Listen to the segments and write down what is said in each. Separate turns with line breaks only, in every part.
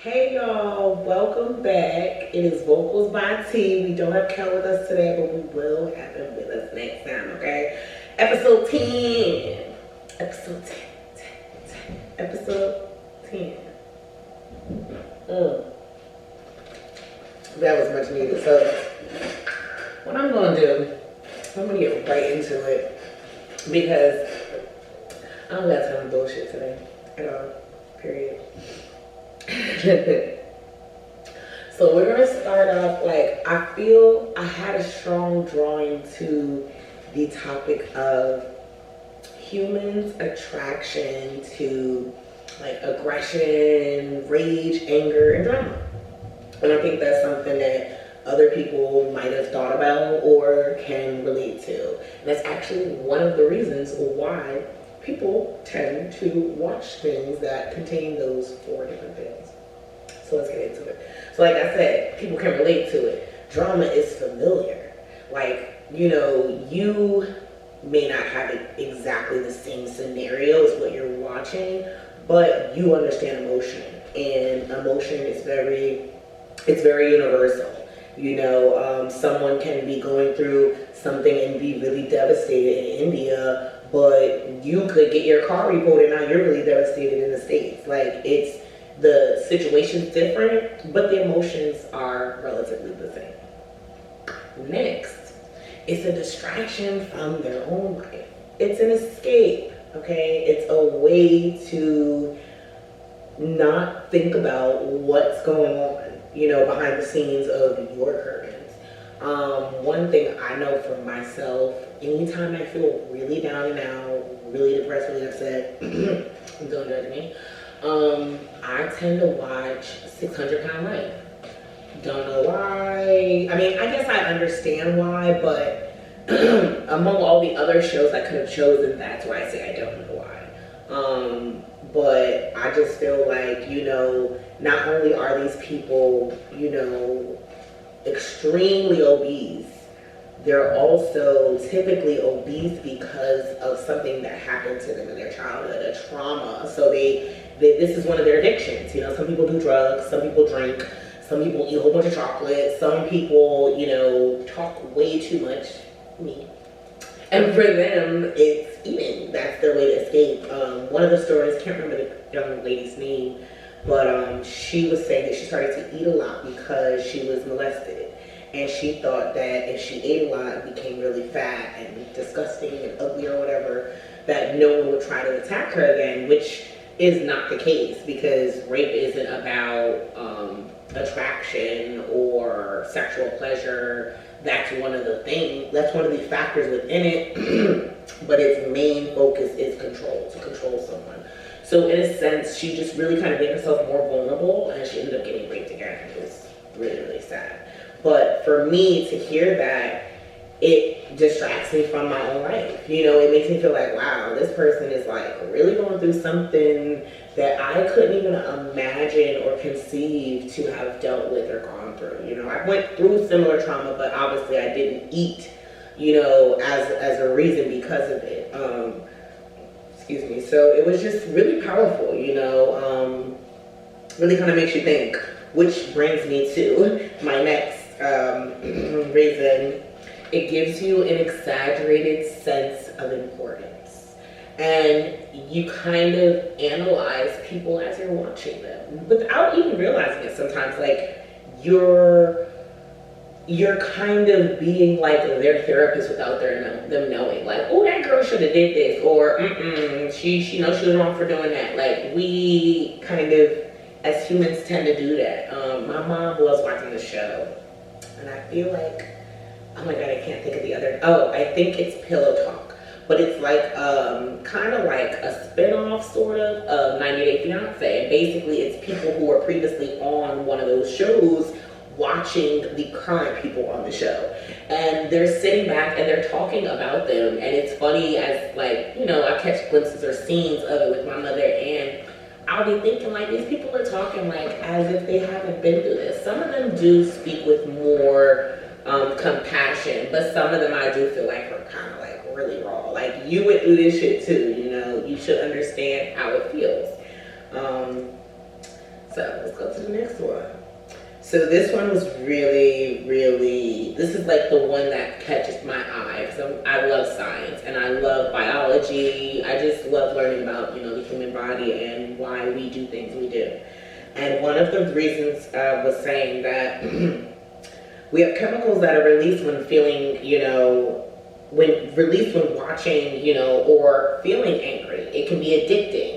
Hey y'all, welcome back. It is Vocals by T. We don't have Kel with us today, but we will have him with us next time, okay? Episode 10. Episode 10. 10. Episode 10. Mm. That was much needed. So, what I'm going to do, I'm going to get right into it because I don't got time for bullshit today at all. Period. So we're gonna start off I feel I had a strong drawing to the topic of humans' attraction to aggression, rage, anger, and drama. And I think that's something that other people might have thought about or can relate to. And that's actually one of the reasons why people tend to watch things that contain those four different things. So let's get into it. So like I said, people can relate to it. Drama is familiar. You may not have exactly the same scenario as what you're watching, but you understand emotion. And emotion is it's very universal. Someone can be going through something and be really devastated in India, but you could get your car repoed and now you're really devastated in the States. The situation's different, but the emotions are relatively the same. Next, it's a distraction from their own life. It's an escape, okay? It's a way to not think about what's going on, behind the scenes of your curtains. One thing I know for myself, anytime I feel really down and out, really depressed, really upset, don't judge me, I tend to watch 600 Pound Life. Don't know why. I mean, I guess I understand why, but among all the other shows I could have chosen, that's why I say I don't know why. But I just feel not only are these people, extremely obese, they're also typically obese because of something that happened to them in their childhood, a trauma. So this is one of their addictions. Some people do drugs, some people drink, some people eat a whole bunch of chocolate, some people, talk way too much, me. And for them, it's eating. That's their way to escape. One of the stories, can't remember the young lady's name, but she was saying that she started to eat a lot because she was molested. And she thought that if she ate a lot and became really fat and disgusting and ugly or whatever, that no one would try to attack her again, which is not the case, because rape isn't about attraction or sexual pleasure. That's one of the things, that's one of the factors within it, but its main focus is control, to control someone. So in a sense, she just really kind of made herself more vulnerable, and she ended up getting raped again. It was really, really sad. But for me to hear that, it distracts me from my own life. It makes me feel like, wow, this person is really going through something that I couldn't even imagine or conceive to have dealt with or gone through. I went through similar trauma, but obviously I didn't eat, as a reason because of it. Excuse me. So it was just really powerful, really kind of makes you think, which brings me to my next reason. It gives you an exaggerated sense of importance. And you kind of analyze people as you're watching them without even realizing it sometimes. You're kind of being their therapist without them knowing. Oh, that girl should have did this, or she knows she was wrong for doing that. We kind of, as humans, tend to do that. My mom was watching the show, and I feel oh my god, I can't think of the other. Oh, I think it's Pillow Talk, but it's kind of like a spin-off sort of 90 Day Fiance, and basically it's people who were previously on one of those shows watching the current people on the show, and they're sitting back and they're talking about them, and it's funny as I catch glimpses or scenes of it with my mother, and I'll be thinking these people are talking as if they haven't been through this. Some of them do speak with more compassion, but some of them I do feel are kind of really raw. You went through this shit too, you should understand how it feels. So let's go to the next one. So this one was really, this is like the one that catches my eye because I love science and I love biology. I just love learning about, the human body and why we do things we do. And one of the reasons was saying that we have chemicals that are released when feeling, when watching, or feeling angry. It can be addicting.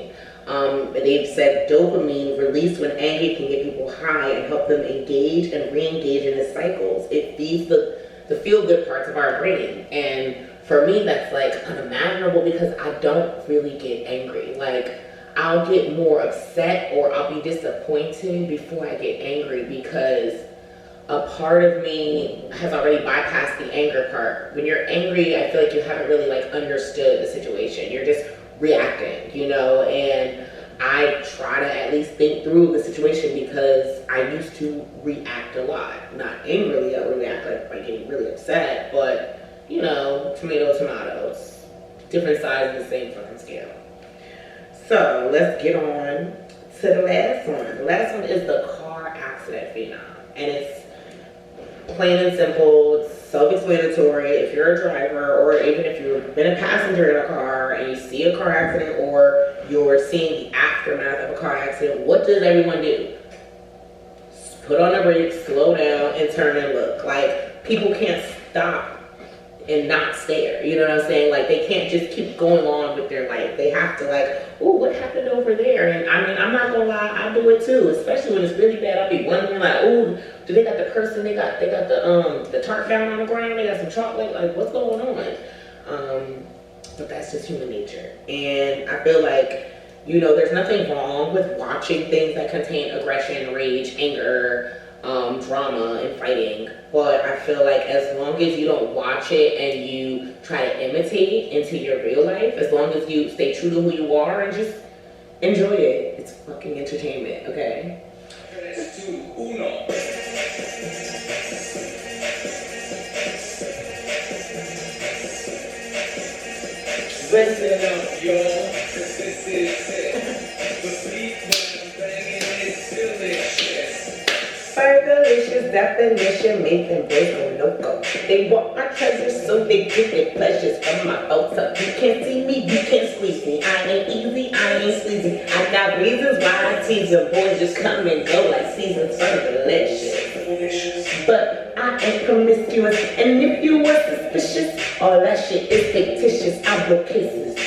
They've said dopamine released when angry can get people high and help them engage and re-engage in the cycles. It feeds the feel-good parts of our brain. And for me, that's like unimaginable because I don't really get angry. Like, I'll get more upset or I'll be disappointed before I get angry because a part of me has already bypassed the anger part. When you're angry, I feel like you haven't really like understood the situation. You're just reacting, and I try to at least think through the situation because I used to react a lot. Not angrily, I would react like by getting really upset, but tomatoes. Different sides of the same fucking scale. So let's get on to the last one. The last one is the car accident phenom. And it's plain and simple, it's self-explanatory. If you're a driver or even if you've been a passenger in a car and you see a car accident or you're seeing the aftermath of a car accident, what does everyone do? Put on the brakes, slow down, and turn and look. Like, people can't stop and not stare, you know what I'm saying? Like, they can't just keep going on with their life. They have to like, oh, what happened over there? And I mean, I'm not gonna lie, I do it too, especially when it's really bad. I'll be wondering like, oh, do they got the person, they got the tarp down on the ground, they got some chocolate, like what's going on? But that's just human nature. And I feel like, there's nothing wrong with watching things that contain aggression, rage, anger, drama and fighting, but I feel like as long as you don't watch it and you try to imitate into your real life, as long as you stay true to who you are and just enjoy it, it's fucking entertainment, okay? 3, 2, 1. Listen up, y'all, 'cause this is it. The beat when I'm banging is delicious. Fergalicious definition, make them boys go loco. They want my treasures, so they get their pleasures from my folks up. You can't see me, you can't squeeze me. I ain't easy, I ain't sleazy. I got reasons why I tease them. Boys just come and go like seasons. Fergalicious. But I ain't promiscuous, and if you were suspicious, all that shit is fictitious. I blow kisses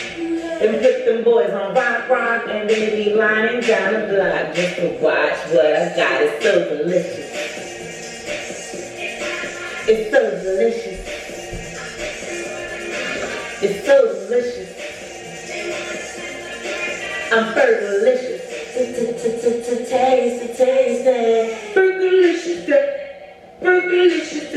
and put them boys on rock, and they be lining down the block just to watch what I got. It's so delicious. It's so delicious. It's so delicious. I'm Fergalicious. Taste. Fergalicious. Fergalicious.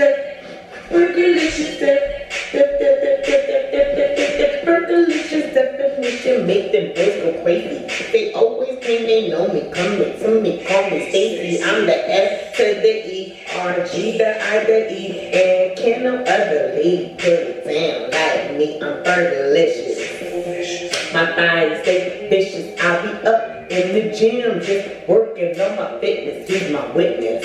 Fergalicious definition, make them boys go crazy. They always claim they know me, come to me, call me Stacy. I'm the S to the E, R, G, the I, the E, and can no other lady put it down like me. I'm Fergalicious. My thighs stay vicious. I'll be up in the gym just working on my fitness. He's my witness.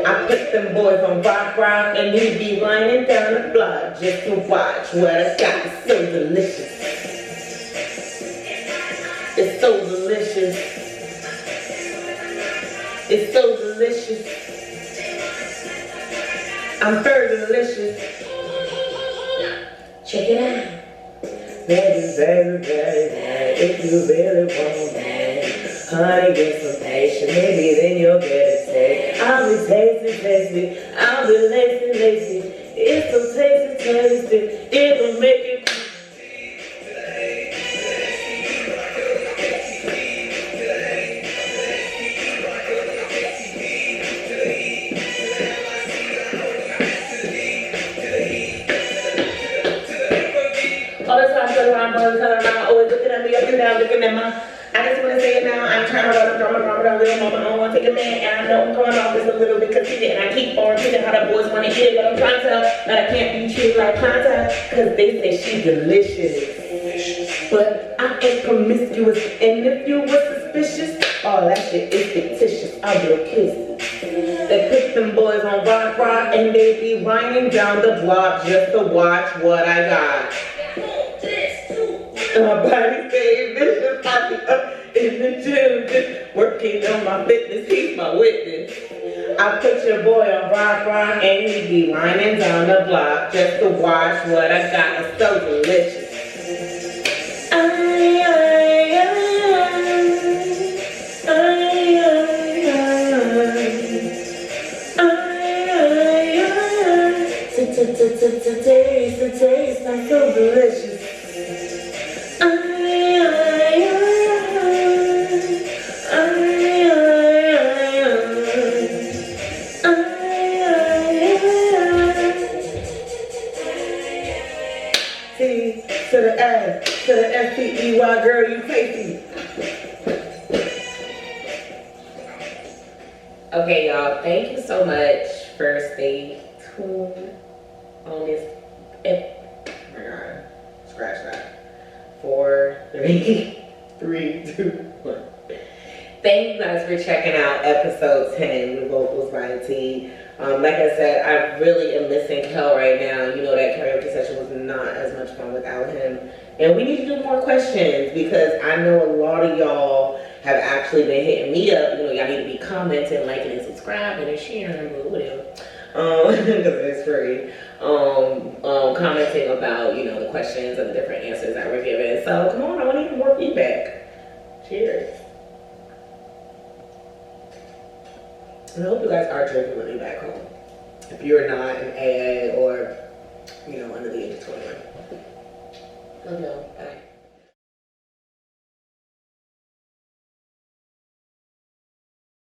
I put them boys on rock, and he be running down the block just to watch what I got. It's so delicious. It's so delicious. It's so delicious. I'm Fergalicious. Check it out. Baby, if you really want me, honey, get some patience, maybe then you'll get a taste. I'll be tasty, I'll be lazy, it's so tasty, it'll make it. Always looking at me up and down, looking at my. I just want to say it now. I'm trying to run a drama, little mama. I don't want to take a man, and I know I'm coming off this a little bit conceited, and I keep on repeating how the boys want to hear, but I'm trying to tell that I can't be treated like contact, because they say she's delicious. But I ain't promiscuous, and if you were suspicious, all that shit is fictitious. I blow kisses. They put them boys on rock, and they be riding down the block just to watch what I got. My body staying vicious, I be up in the gym, just working on my fitness, he's my witness. I put your boy on rock, and he be lining down the block just to watch what I got. It's so delicious. Taste, I'm so delicious. T to the S to the S-T-E-Y, girl, you tasty. Okay, y'all, thank you so much for staying tuned on this. Oh my God, scratch that. 4, 3, 2, 1. Thank you guys for checking out episode 10 with Vocals by T. Like I said, I really am missing Kel right now. You know, that karaoke session was not as much fun without him. And we need to do more questions because I know a lot of y'all have actually been hitting me up. You know, y'all need to be commenting, liking, and subscribing, and sharing, but whatever. Because it's free. Commenting about, you know, the questions and the different answers that we're given. So come on, I want to hear more feedback. Cheers. And I hope you guys are drinking with me back home. If you're not an AA or, you know, under the age of 21. Love y'all. Bye.